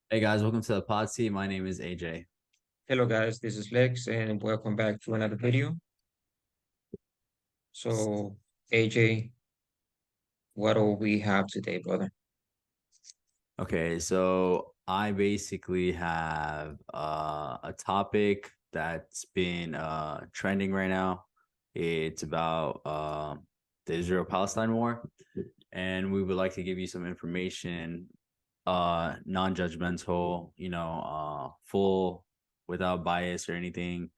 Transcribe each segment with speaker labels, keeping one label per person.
Speaker 1: Hey guys, welcome to the pod seat. My name is AJ.
Speaker 2: Hello guys, this is Lex and welcome back to another video. So AJ, what do we have today, brother?
Speaker 1: Okay, so I basically have a topic that's been trending right now. It's about the Israel-Palestine war, and we would like to give you some information, non-judgmental, full, without bias or anything.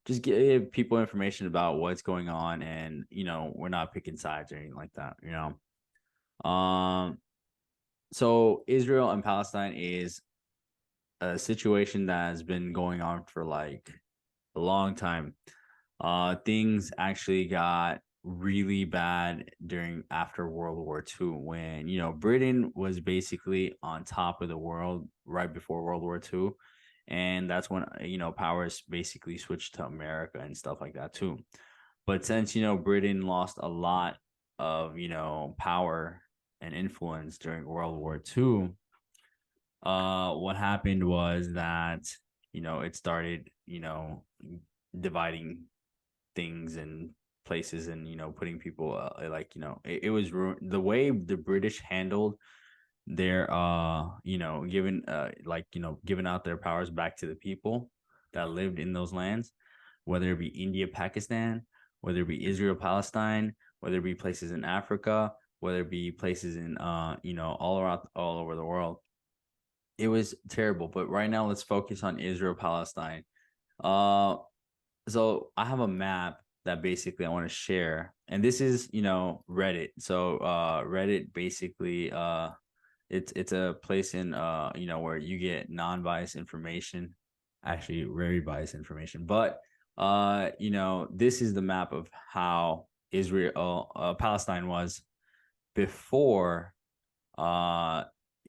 Speaker 1: Just give people information about what's going on, and we're not picking sides or anything like that. So Israel and Palestine is a situation that has been going on for like a long time. Things actually got really bad during after World War II when Britain was basically on top of the world right before World War II. And that's when powers basically switched to America and stuff like that too. But since Britain lost a lot of power and influence during World War II, what happened was that it started dividing things and places, and putting people like it was the way the British handled their giving giving out their powers back to the people that lived in those lands, whether it be India, Pakistan, whether it be Israel, Palestine, whether it be places in Africa, whether it be places in all around all over the world. It was terrible. But right now let's focus on Israel, Palestine. uh so I have a map that basically I want to share, and this is Reddit. So Reddit basically it's a place in where you get non-biased information, actually very biased information. But this is the map of how Israel Palestine was before uh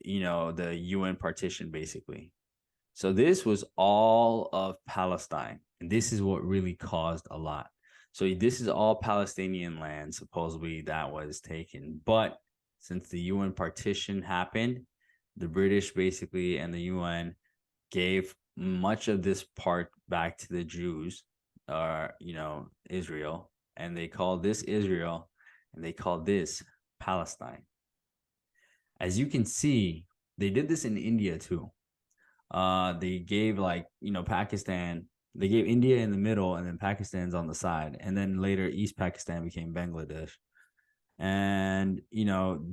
Speaker 1: the UN partition, basically. So this was all of Palestine, and this is what really caused a lot. So this is all Palestinian land, supposedly, that was taken. But since the UN partition happened, the British basically and the UN gave much of this part back to the Jews, Israel, and they called this Israel, and they called this Palestine. As you can see, they did this in India too. They gave, like, Pakistan, they gave India in the middle, and then Pakistan's on the side, and then later East Pakistan became Bangladesh. And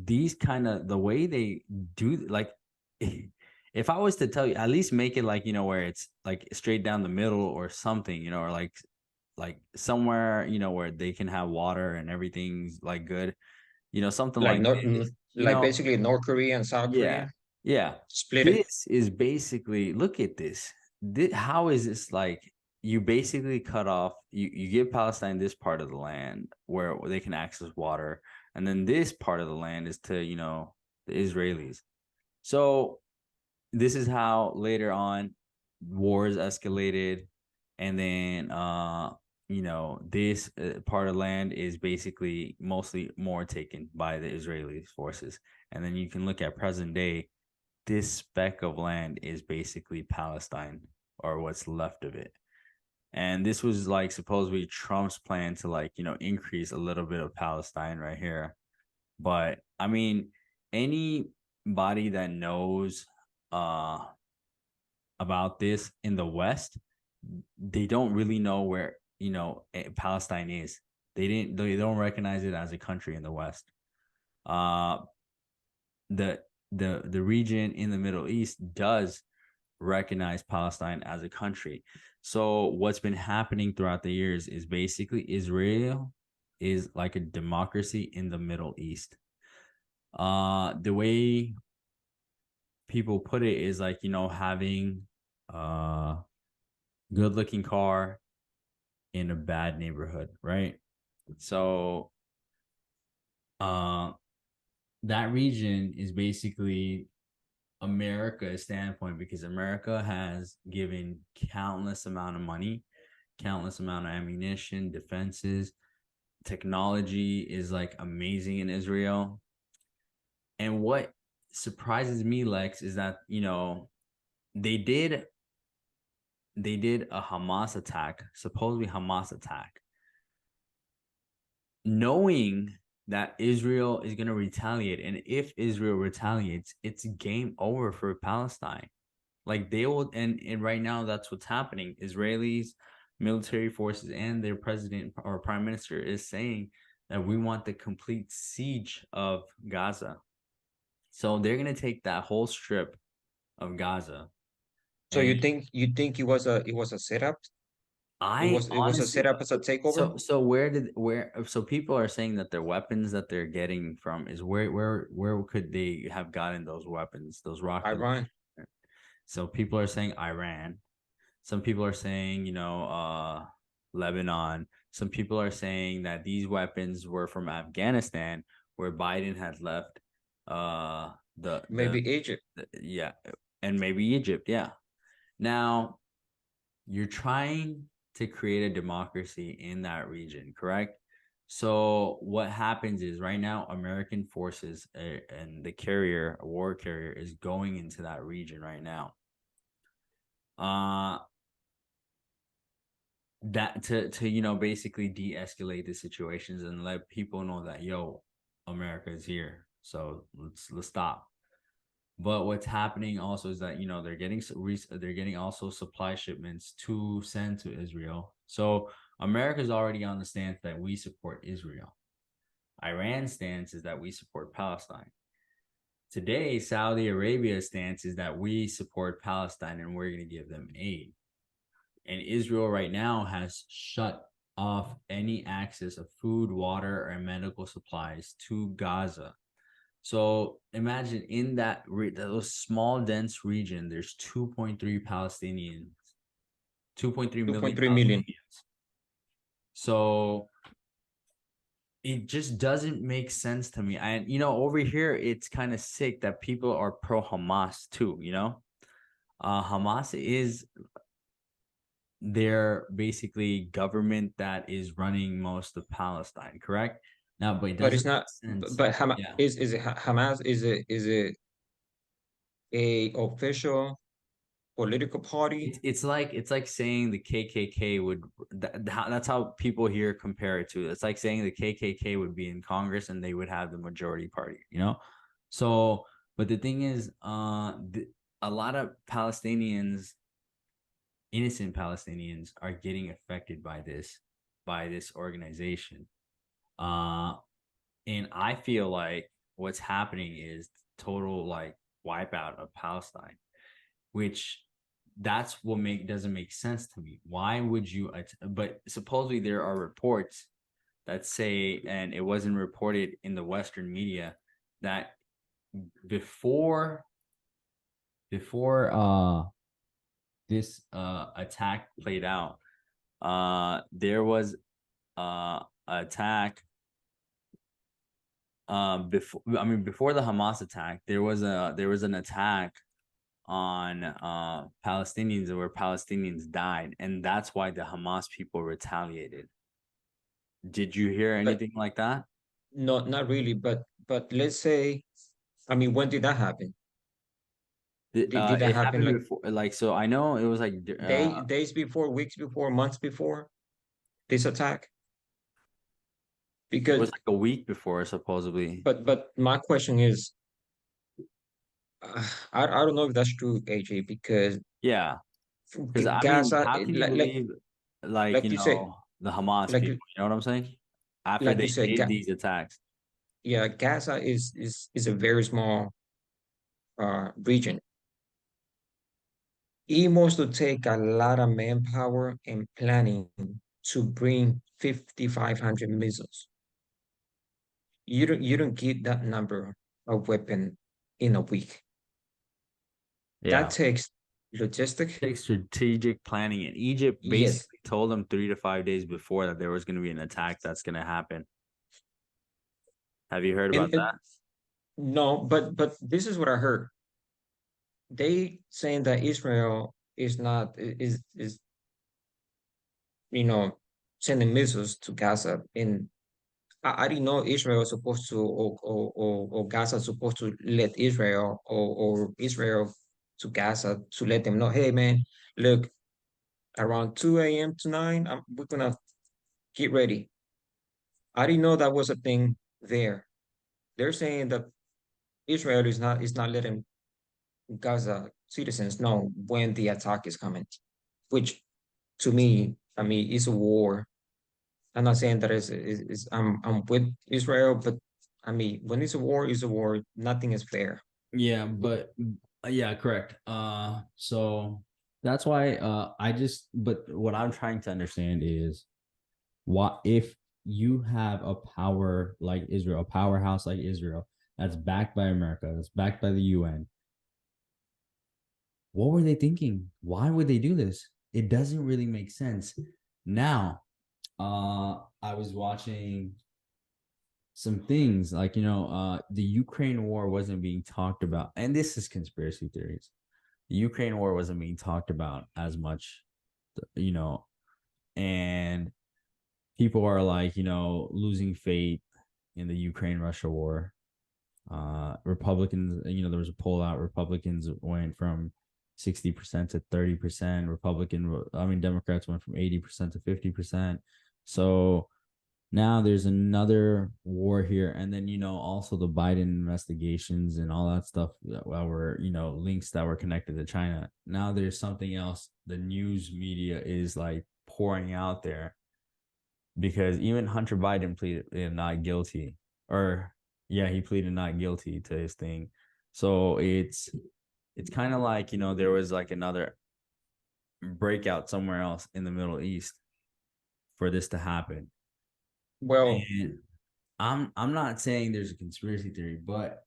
Speaker 1: these kind of, the way they do, like, if I was to tell you, at least make it like where it's like straight down the middle or something, or like somewhere where they can have water and everything's like good, something
Speaker 2: Like
Speaker 1: like
Speaker 2: not
Speaker 1: this,
Speaker 2: like basically North Korea and South
Speaker 1: yeah,
Speaker 2: Korea
Speaker 1: yeah.
Speaker 2: split it.
Speaker 1: This is basically, look at this. How is this like, you basically cut off, you give Palestine this part of the land where they can access water, and then this part of the land is to, the Israelis. So this is how later on wars escalated, and then this part of land is basically mostly more taken by the Israeli forces. And then you can look at present day, this speck of land is basically Palestine, or what's left of it. And this was like supposedly Trump's plan to, like, increase a little bit of Palestine right here. But I mean, anybody that knows uh about this in the West, they don't really know where, Palestine is. They don't recognize it as a country in the West. Uh the the region in the Middle East does recognize Palestine as a country. So what's been happening throughout the years is basically Israel is like a democracy in the Middle East. The way people put it is like, having a good looking car in a bad neighborhood, right? So uh that region is basically America's standpoint, because America has given countless amount of money, countless amount of ammunition, defenses, technology is like amazing in Israel. And what surprises me, Lex, is that they did they did a Hamas attack, supposedly Hamas attack, knowing that Israel is going to retaliate. And if Israel retaliates, it's game over for Palestine. Like they will, and right now that's what's happening. Israelis, military forces, and their president or prime minister is saying that we want the complete siege of Gaza. So they're gonna take that whole strip of Gaza.
Speaker 2: So
Speaker 1: And
Speaker 2: you think it was a setup?
Speaker 1: I
Speaker 2: It was a
Speaker 1: honestly,
Speaker 2: setup as a takeover?
Speaker 1: so where so people are saying that their weapons that they're getting from is where could they have gotten those weapons, those rocket
Speaker 2: Iran.
Speaker 1: launchers? So people are saying Iran. Some people are saying, Lebanon. Some people are saying that these weapons were from Afghanistan, where Biden had left
Speaker 2: Maybe Egypt.
Speaker 1: yeah, and maybe Egypt, yeah. Now, you're trying to create a democracy in that region, correct? So what happens is right now American forces and the carrier, a war carrier, is going into that region right now. Uh that to basically de-escalate the situations and let people know that America is here, so let's stop. But what's happening also is that they're getting also supply shipments to send to Israel. So America's already on the stance that we support Israel. Iran's stance is that we support Palestine. Today, Saudi Arabia's stance is that we support Palestine and we're going to give them aid. And Israel right now has shut off any access of food, water, or medical supplies to Gaza. So imagine in that those small, dense region, there's 2.3 Palestinians, 2.3 million
Speaker 2: 2.3 million.
Speaker 1: Palestinians. So it just doesn't make sense to me. And over here, it's kind of sick that people are pro Hamas too. Hamas is their basically government that is running most of Palestine, correct? Now, but it
Speaker 2: But it's
Speaker 1: doesn't
Speaker 2: not.
Speaker 1: make sense.
Speaker 2: But Hamas
Speaker 1: Yeah.
Speaker 2: is it Hamas? Is it a official political party?
Speaker 1: It's like saying the KKK would that's how people here compare it to. It's like saying the KKK would be in Congress and they would have the majority party. So, but the thing is, a lot of Palestinians, innocent Palestinians, are getting affected by this organization. Uh, and I feel like what's happening is total like wipeout of Palestine, which that's what doesn't make sense to me. Why would you? But supposedly there are reports that say, and it wasn't reported in the Western media, that before this attack played out, there was attack before the Hamas attack, there was an attack on Palestinians where Palestinians died, and that's why the Hamas people retaliated. Did you hear
Speaker 2: But
Speaker 1: anything like that?
Speaker 2: not really. But let's say, I mean, when did that happen? Did that
Speaker 1: It
Speaker 2: happen
Speaker 1: happened
Speaker 2: like
Speaker 1: before, like so. I know it was like
Speaker 2: days before, weeks before, months before this attack?
Speaker 1: it was
Speaker 2: Because
Speaker 1: like a week before, supposedly.
Speaker 2: but my question is, I don't know if that's true, AJ, because
Speaker 1: Yeah, because I mean,
Speaker 2: Gaza,
Speaker 1: how can you believe like
Speaker 2: like you said,
Speaker 1: the Hamas
Speaker 2: like
Speaker 1: people?
Speaker 2: you
Speaker 1: You know what I'm saying? After
Speaker 2: like you
Speaker 1: they
Speaker 2: said,
Speaker 1: did these attacks.
Speaker 2: yeah, Gaza is a very small region. It must to take a lot of manpower and planning to bring 5,500 missiles. You don't get that number of weapon in a week. That
Speaker 1: Yeah.
Speaker 2: takes logistic.
Speaker 1: Take strategic planning. And Egypt
Speaker 2: Yes.
Speaker 1: basically told them 3 to 5 days before that there was going to be an attack that's going to happen. Have you heard about
Speaker 2: And
Speaker 1: that?
Speaker 2: no, but this is what I heard. They saying that Israel is not is you know sending missiles to Gaza, and I didn't know Israel was supposed to or Gaza supposed to let Israel or Israel to Gaza to let them know, hey man, look, around 2 a.m. to 9, we're gonna get ready. I didn't know that was a thing there. They're saying that Israel is not letting Gaza citizens know when the attack is coming, which to me, I mean, is a war. I'm not saying that I'm with Israel, but I mean, when it's a war, nothing is fair.
Speaker 1: Yeah, but yeah, correct. So that's why I just but what I'm trying to understand is what if you have a power like Israel, a powerhouse like Israel that's backed by America, that's backed by the UN. What were they thinking? Why would they do this? It doesn't really make sense. Now, I was watching some things like the Ukraine war wasn't being talked about, and this is conspiracy theories. The Ukraine war wasn't being talked about as much, you know, and people are like losing faith in the Ukraine Russia war. Republicans, there was a poll out. Republicans went from 60% to 30%. Democrats went from 80% to 50%. So now there's another war here, and then also the Biden investigations and all that stuff that were links that were connected to China. Now there's something else the news media is like pouring out there, because even Hunter Biden pleaded not guilty, or yeah, he pleaded not guilty to his thing. So it's kind of like there was like another breakout somewhere else in the Middle East for this to happen.
Speaker 2: Well,
Speaker 1: And I'm not saying there's a conspiracy theory, but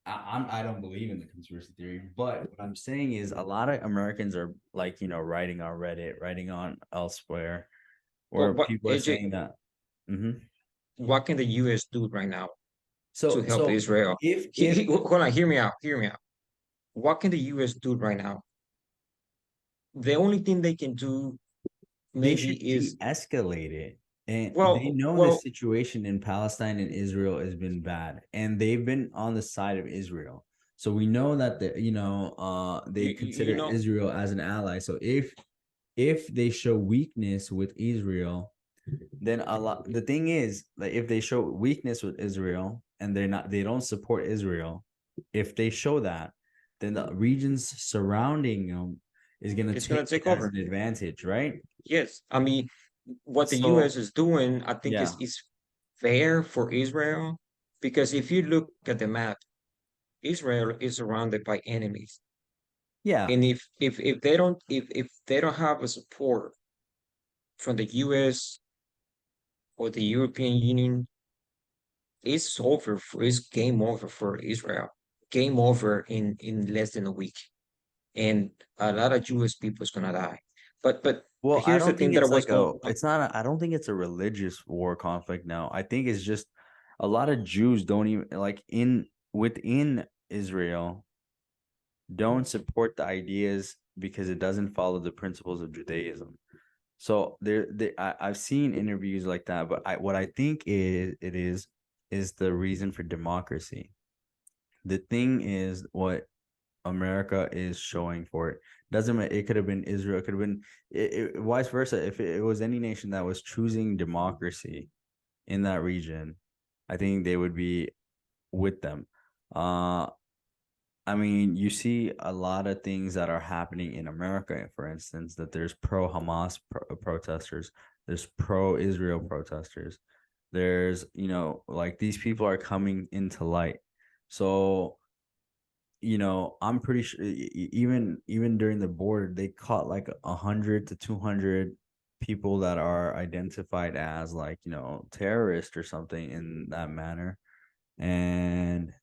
Speaker 1: I don't believe in the conspiracy theory. But what I'm saying is a lot of Americans are like writing on Reddit, writing on elsewhere,
Speaker 2: well,
Speaker 1: where
Speaker 2: what
Speaker 1: people are
Speaker 2: AJ,
Speaker 1: saying that. Mhm.
Speaker 2: what can the U.S. do right now to
Speaker 1: So
Speaker 2: help
Speaker 1: so
Speaker 2: Israel?
Speaker 1: if
Speaker 2: Hold on, hear me out. Hear me out. What can the U.S. do right now? The only thing they can do
Speaker 1: they
Speaker 2: maybe
Speaker 1: should
Speaker 2: is
Speaker 1: de-escalate it, and they
Speaker 2: well,
Speaker 1: know the
Speaker 2: well,
Speaker 1: situation in Palestine and Israel has been bad, and they've been on the side of Israel. So we know that they
Speaker 2: you
Speaker 1: consider
Speaker 2: know,
Speaker 1: Israel as an ally. So if they show weakness with Israel, then a lot the thing is like if they show weakness with Israel and they don't support Israel, if they show that, then the regions surrounding them is going to
Speaker 2: it's gonna
Speaker 1: take it
Speaker 2: take
Speaker 1: as
Speaker 2: over.
Speaker 1: an advantage, right?
Speaker 2: Yes, I mean, what the U.S.
Speaker 1: So
Speaker 2: is doing, I think
Speaker 1: yeah,
Speaker 2: is fair for Israel because if you look at the map, Israel is surrounded by enemies,
Speaker 1: yeah,
Speaker 2: and if they don't have a support from the U.S. or the European Union, it's game over for Israel. Game over in less than a week, and a lot of Jewish people is gonna die. But
Speaker 1: well, I
Speaker 2: here's the
Speaker 1: don't
Speaker 2: thing
Speaker 1: think
Speaker 2: that I
Speaker 1: it's
Speaker 2: was
Speaker 1: like
Speaker 2: going.
Speaker 1: it's not I don't think it's a religious war conflict now. I think it's just a lot of Jews don't even like in within Israel don't support the ideas because it doesn't follow the principles of Judaism. So I've seen interviews like that, but what I think is the reason for democracy. The thing is what America is showing for it. Doesn't matter. It could have been Israel. It could have been vice versa. If it was any nation that was choosing democracy in that region, I think they would be with them. Uh, I mean, you see a lot of things that are happening in America, for instance, that there's pro Hamas protesters, there's pro Israel protesters, there's, like these people are coming into light. So, I'm pretty sure even during the border, they caught like 100 to 200 people that are identified as like, terrorist or something in that manner. And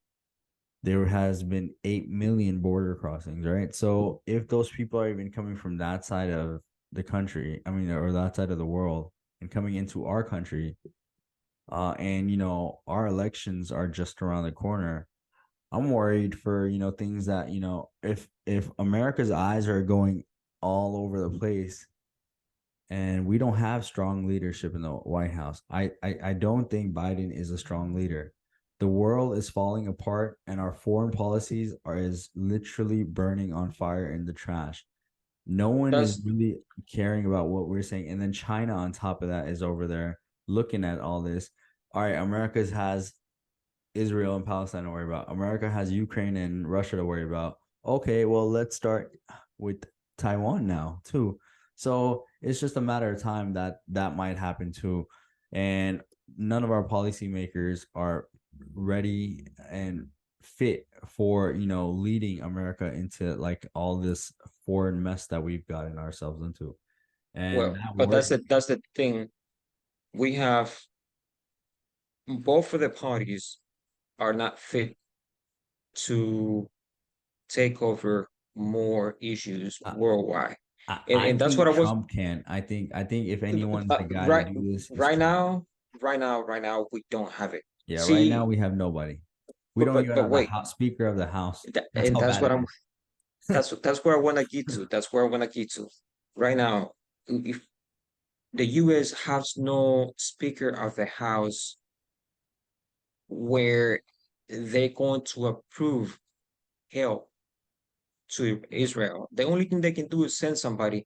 Speaker 1: there has been 8 million border crossings, right? So if those people are even coming from that side of the country, I mean, or that side of the world and coming into our country, and our elections are just around the corner, I'm worried for, things that, if America's eyes are going all over the place and we don't have strong leadership in the White House, I don't think Biden is a strong leader. The world is falling apart, and our foreign policies are is literally burning on fire in the trash. No one is
Speaker 2: That's
Speaker 1: really caring about what we're saying. And then China on top of that is over there looking at all this. All right, America's has Israel and Palestine to worry about. America has Ukraine and Russia to worry about. Okay, well, let's start with Taiwan now too. So it's just a matter of time that that might happen too. And none of our policymakers are ready and fit for, leading America into like all this foreign mess that we've gotten ourselves into. And
Speaker 2: well,
Speaker 1: that
Speaker 2: but
Speaker 1: work,
Speaker 2: that's the thing. We have both of the parties are not fit to take over more issues
Speaker 1: I,
Speaker 2: worldwide.
Speaker 1: I
Speaker 2: And that's what
Speaker 1: think
Speaker 2: I was
Speaker 1: Trump can. I think if anyone's the guy to
Speaker 2: right
Speaker 1: do this, it's
Speaker 2: right
Speaker 1: Trump.
Speaker 2: now, right now, we don't have it.
Speaker 1: Yeah, right now
Speaker 2: See,
Speaker 1: we have nobody. We don't even
Speaker 2: but
Speaker 1: have the
Speaker 2: wait,
Speaker 1: house, Speaker of the House. That's
Speaker 2: and
Speaker 1: how
Speaker 2: that's
Speaker 1: bad
Speaker 2: what
Speaker 1: it
Speaker 2: I'm
Speaker 1: is.
Speaker 2: that's where I want to get to. That's where I want to get to. Right now, if the US has no Speaker of the House where they're going to approve help to Israel, the only thing they can do is send somebody.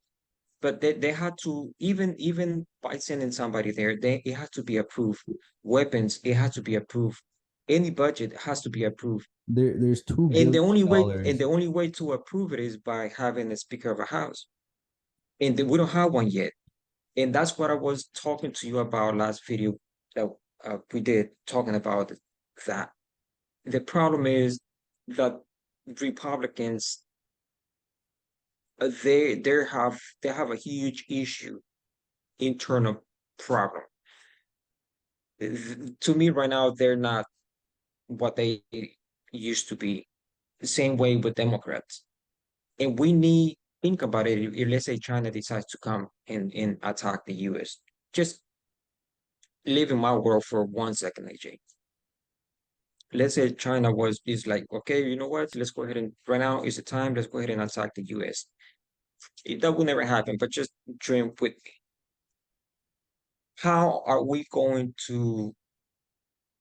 Speaker 2: But they had to even by sending somebody there, it has to be approved. Weapons, it has to be approved. Any budget has to be approved.
Speaker 1: There's two
Speaker 2: And the
Speaker 1: billion
Speaker 2: only way and
Speaker 1: dollars.
Speaker 2: the only way to approve it is by having a Speaker of a House. And we don't have one yet. And that's what I was talking to you about last video that we did talking about that. The problem is that Republicans they have a huge issue, internal problem. To me right now, they're not what they used to be. The same way with Democrats. And we need think about it. If let's say China decides to come and attack the US, just live in my world for 1 second, AJ. Let's say China was is like, okay, you know what? Let's go ahead and right now is the time. Let's go ahead and attack the US. That will never happen, but just dream with me. How are we going to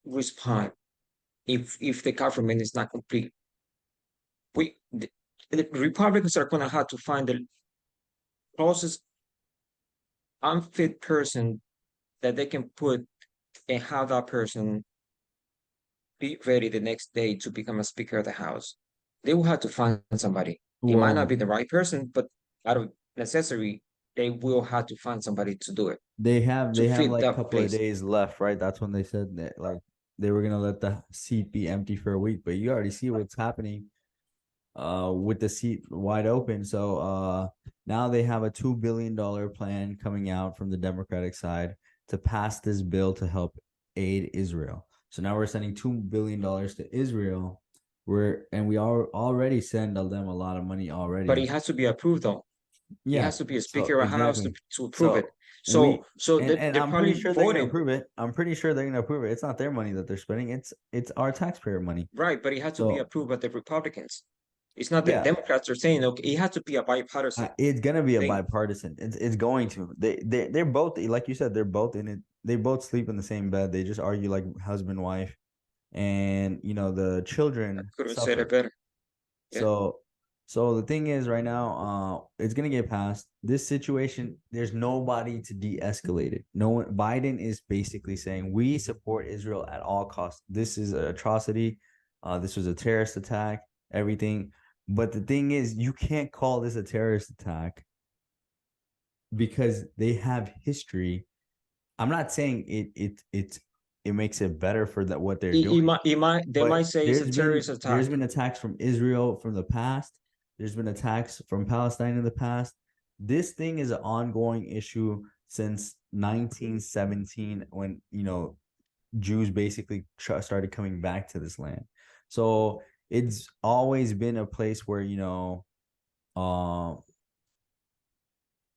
Speaker 2: respond if the government is not complete? We the Republicans are going to have to find the closest unfit person that they can put and have that person be ready the next day to become a Speaker of the House. They will have to find somebody. It might not
Speaker 1: Well,
Speaker 2: be the right person, but out of necessity, they will have to find somebody to do it, to
Speaker 1: they have
Speaker 2: fill
Speaker 1: like a
Speaker 2: that
Speaker 1: couple of
Speaker 2: place.
Speaker 1: days left, right? That's when they said that like they were gonna let the seat be empty for a week, but you already see what's happening with the seat wide open. So now they have a $2 billion plan coming out from the Democratic side to pass this bill to help aid Israel. So now we're sending $2 billion to Israel. We are already send them a lot of money
Speaker 2: But
Speaker 1: already.
Speaker 2: it has to be approved, though. It
Speaker 1: Yeah.
Speaker 2: has to be a
Speaker 1: So
Speaker 2: Speaker of the House
Speaker 1: exactly.
Speaker 2: to approve it.
Speaker 1: So
Speaker 2: So, so
Speaker 1: and
Speaker 2: they're
Speaker 1: I'm pretty
Speaker 2: probably
Speaker 1: sure they're gonna
Speaker 2: voting
Speaker 1: approve it. I'm pretty sure they're gonna approve it. It's not their money that they're spending. It's our taxpayer money.
Speaker 2: right, but it has to be
Speaker 1: So
Speaker 2: approved by the Republicans. It's not the
Speaker 1: yeah,
Speaker 2: Democrats are saying, okay, it has to be a bipartisan
Speaker 1: it's gonna be a
Speaker 2: thing.
Speaker 1: bipartisan. It's going to. They're both like you said. They're both in it. They both sleep in the same bed. They just argue like husband wife, and the
Speaker 2: I
Speaker 1: children
Speaker 2: couldn't say that
Speaker 1: suffer.
Speaker 2: better. Yeah.
Speaker 1: So so the thing is right now, it's gonna get passed. This situation, there's nobody to de-escalate it. No one. Biden is basically saying we support Israel at all costs. This is an atrocity. This was a terrorist attack. Everything. But the thing is, you can't call this a terrorist attack because they have history. I'm not saying it makes it better for that what they're doing,
Speaker 2: They might
Speaker 1: but
Speaker 2: say it's a terrorist
Speaker 1: there's
Speaker 2: attack.
Speaker 1: been attacks from Israel from the past. There's been attacks from Palestine in the past. This thing is an ongoing issue since 1917 when Jews basically started coming back to this land. So it's always been a place where uh,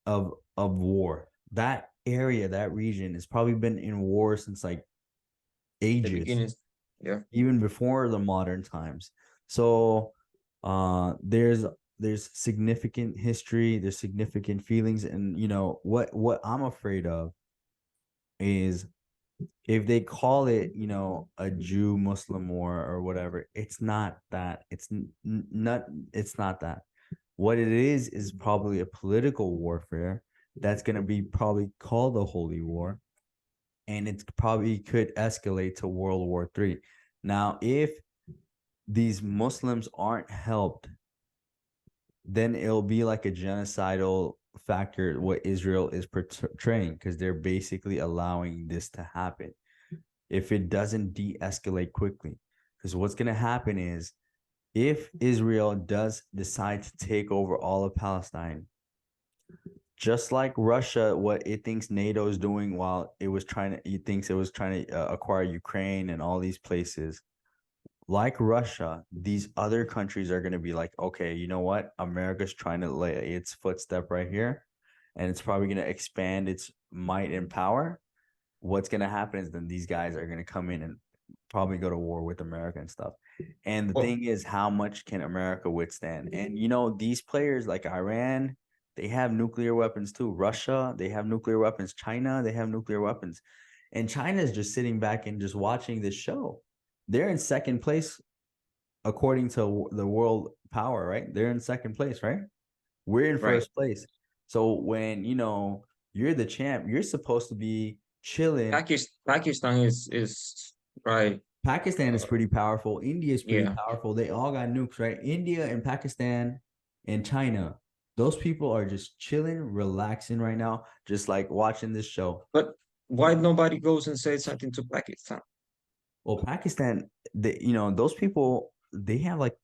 Speaker 1: of war. That area, that region, has probably been in war since like
Speaker 2: The
Speaker 1: ages,
Speaker 2: beginnings. Yeah.
Speaker 1: even before the modern times. So there's significant history, there's significant feelings, and what I'm afraid of is if they call it, a Jew Muslim war or whatever, it's not that. It's not that. What it is probably a political warfare that's going to be probably called a holy war, and it probably could escalate to World War III. Now, if these Muslims aren't helped, then it'll be like a genocidal factor what Israel is portraying, because they're basically allowing this to happen if it doesn't de-escalate quickly. Because what's going to happen is, if Israel does decide to take over all of Palestine, just like Russia, what it thinks NATO is doing, while it thinks it was trying to acquire Ukraine and all these places, like Russia, these other countries are going to be like, okay, you know what? America's trying to lay its footstep right here, and it's probably going to expand its might and power. What's going to happen is then these guys are going to come in and probably go to war with America and stuff. And the
Speaker 2: Well,
Speaker 1: thing is, how much can America withstand? And these players like Iran, they have nuclear weapons too. Russia, they have nuclear weapons. China, they have nuclear weapons. And China is just sitting back and just watching this show. They're in second place according to the world power, right? They're in second place, right? We're in
Speaker 2: right.
Speaker 1: first place. So when you're the champ, you're supposed to be chilling.
Speaker 2: Pakistan is right.
Speaker 1: Pakistan is
Speaker 2: Uh,
Speaker 1: pretty powerful. India is pretty
Speaker 2: yeah,
Speaker 1: powerful. They all got nukes, right? India and Pakistan and China. Those people are just chilling, relaxing right now, just like watching this show.
Speaker 2: but why nobody goes and says something to Pakistan?
Speaker 1: Well, Pakistan, those people, they have like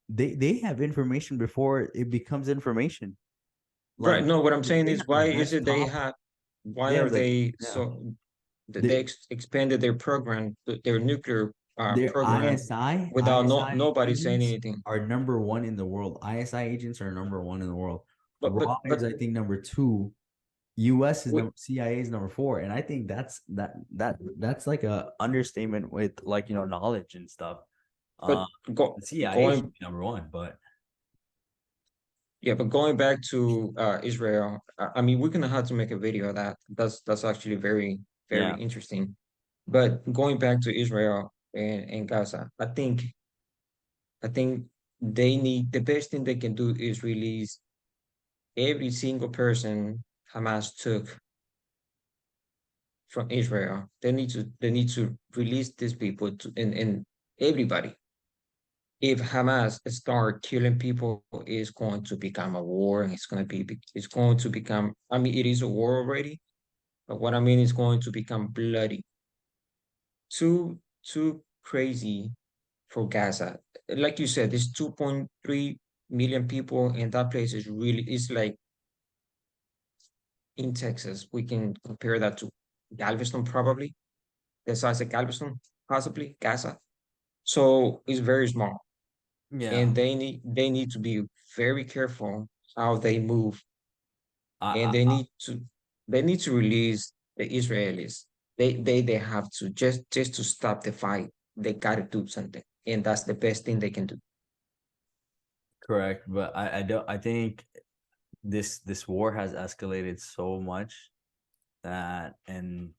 Speaker 1: they have information before it becomes information.
Speaker 2: Right.
Speaker 1: Like
Speaker 2: No, what I'm saying
Speaker 1: they
Speaker 2: is,
Speaker 1: have the
Speaker 2: why is
Speaker 1: best
Speaker 2: it they
Speaker 1: top.
Speaker 2: have? Why
Speaker 1: They
Speaker 2: are
Speaker 1: have like,
Speaker 2: they
Speaker 1: yeah.
Speaker 2: so that they
Speaker 1: They,
Speaker 2: expanded their program, their nuclear
Speaker 1: their
Speaker 2: program,
Speaker 1: ISI
Speaker 2: without nobody saying
Speaker 1: agents
Speaker 2: anything?
Speaker 1: are number one in the world. ISI agents are number one in the world.
Speaker 2: But but
Speaker 1: Raw is,
Speaker 2: but
Speaker 1: I think, number two. US is
Speaker 2: we,
Speaker 1: number CIA is number four. And I think that's like a understatement with, like, knowledge and stuff.
Speaker 2: but go
Speaker 1: The CIA should
Speaker 2: going
Speaker 1: be number one, but
Speaker 2: yeah, but going back to Israel, I mean, we're gonna have to make a video of that. That's actually very
Speaker 1: yeah.
Speaker 2: interesting. But going back to Israel and Gaza, I think they need the best thing they can do is release every single person Hamas took from Israel. They need to release these people and everybody. If Hamas start killing people, it's going to become a war, and it's going to become. I mean, it is a war already, but what I mean is going to become bloody. Too crazy for Gaza. Like you said, there's 2.3 million people, and that place is really, it's like in Texas. We can compare that to Galveston, probably the size of Galveston, possibly Gaza. So it's very small,
Speaker 1: Yeah.
Speaker 2: and they need to be very careful how they move, and
Speaker 1: I,
Speaker 2: they need to release the Israelis. They have to just to stop the fight. They got to do something, and that's the best thing they can do.
Speaker 1: correct, but I don't. I think this war has escalated so much that, and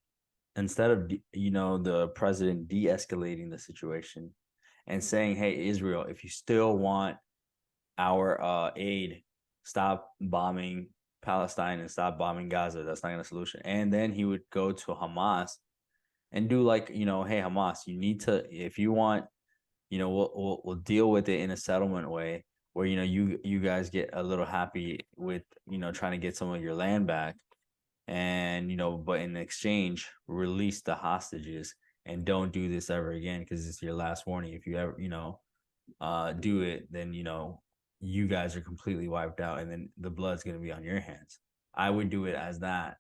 Speaker 1: instead of the president de-escalating the situation and saying, "Hey, Israel, if you still want our aid, stop bombing Palestine and stop bombing Gaza. That's not a solution." And then he would go to Hamas and do like, "Hey, Hamas, you need to, if you want, we'll deal with it in a settlement way where you guys get a little happy with trying to get some of your land back, and but in exchange, release the hostages and don't do this ever again, because it's your last warning. If you ever do it, then you guys are completely wiped out, and then the blood's going to be on your hands." I would do it as that,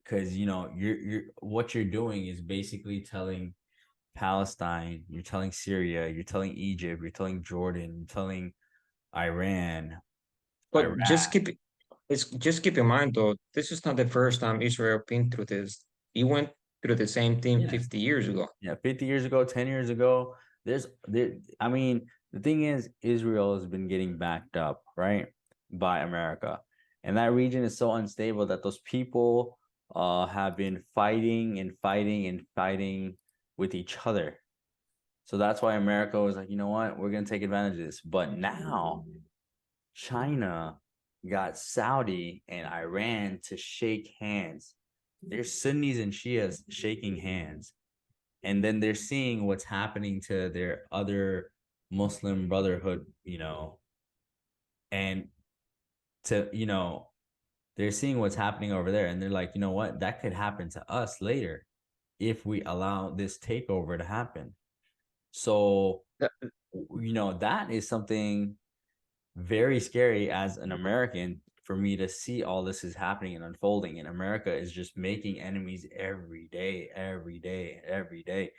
Speaker 1: because you're what you're doing is basically telling Palestine, you're telling Syria, you're telling Egypt, you're telling Jordan, you're telling Iran,
Speaker 2: But
Speaker 1: Iraq.
Speaker 2: just keep in mind though, this is not the first time Israel been through this. He went through the same thing
Speaker 1: Yes.
Speaker 2: 50 years ago.
Speaker 1: Yeah, 50 years ago, 10 years ago, I mean, the thing is, Israel has been getting backed up, right, by America. And that region is so unstable that those people have been fighting and fighting and fighting with each other. So that's why America was like, you know what, we're gonna take advantage of this. But now China got Saudi and Iran to shake hands. There's Sunnis and Shias shaking hands. And then they're seeing what's happening to their other Muslim brotherhood, and they're seeing what's happening over there. And they're like, you know what, that could happen to us later if we allow this takeover to happen. So,
Speaker 2: That-
Speaker 1: that is something very scary as an American for me to see all this is happening and unfolding. And America is just making enemies every day, every day, every day.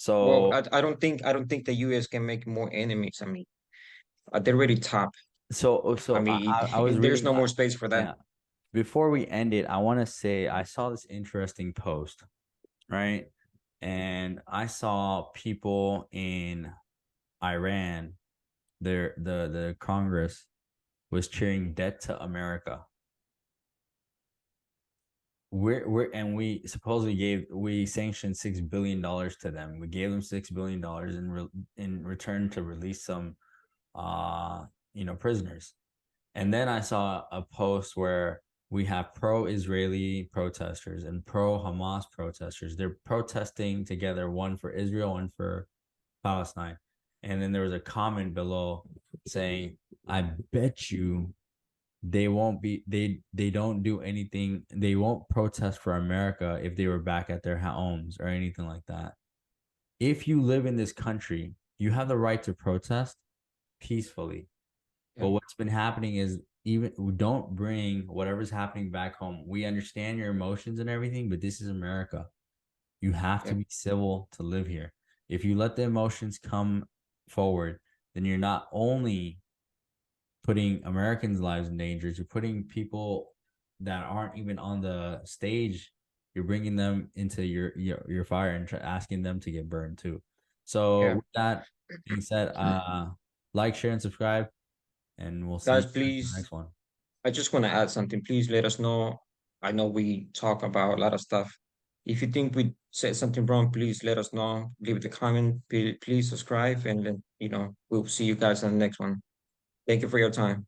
Speaker 2: well,
Speaker 1: So,
Speaker 2: I don't think the US can make more enemies. I mean, they're already top. I
Speaker 1: so
Speaker 2: mean,
Speaker 1: I was
Speaker 2: there's
Speaker 1: reading,
Speaker 2: no more space for that.
Speaker 1: yeah. Before we end it, I want to say I saw this interesting post, right? And I saw people in Iran, the Congress was cheering debt to America. We supposedly we sanctioned $6 billion to them. We gave them $6 billion in return to release some prisoners. And then I saw a post where we have pro-Israeli protesters and pro-Hamas protesters. They're protesting together, one for Israel, one for Palestine. And then there was a comment below saying, I bet you they don't do anything, they won't protest for America if they were back at their homes or anything like that. If you live in this country, you have the right to protest peacefully.
Speaker 2: Yeah,
Speaker 1: But what's been happening is, even we don't bring whatever's happening back home. We understand your emotions and everything, but this is America. You have to
Speaker 2: yeah,
Speaker 1: be civil to live here. If you let the emotions come forward, then you're not only putting Americans' lives in danger, you're putting people that aren't even on the stage, you're bringing them into your fire and asking them to get burned too. So
Speaker 2: yeah.
Speaker 1: with that being said, like, share, and subscribe, and we'll see you
Speaker 2: Guys,
Speaker 1: guys in the
Speaker 2: please,
Speaker 1: next one.
Speaker 2: I just want to add something. Please let us know. I know we talk about a lot of stuff. If you think we said something wrong, please let us know. Leave it a comment. Please subscribe, and then, we'll see you guys on the next one. Thank you for your time.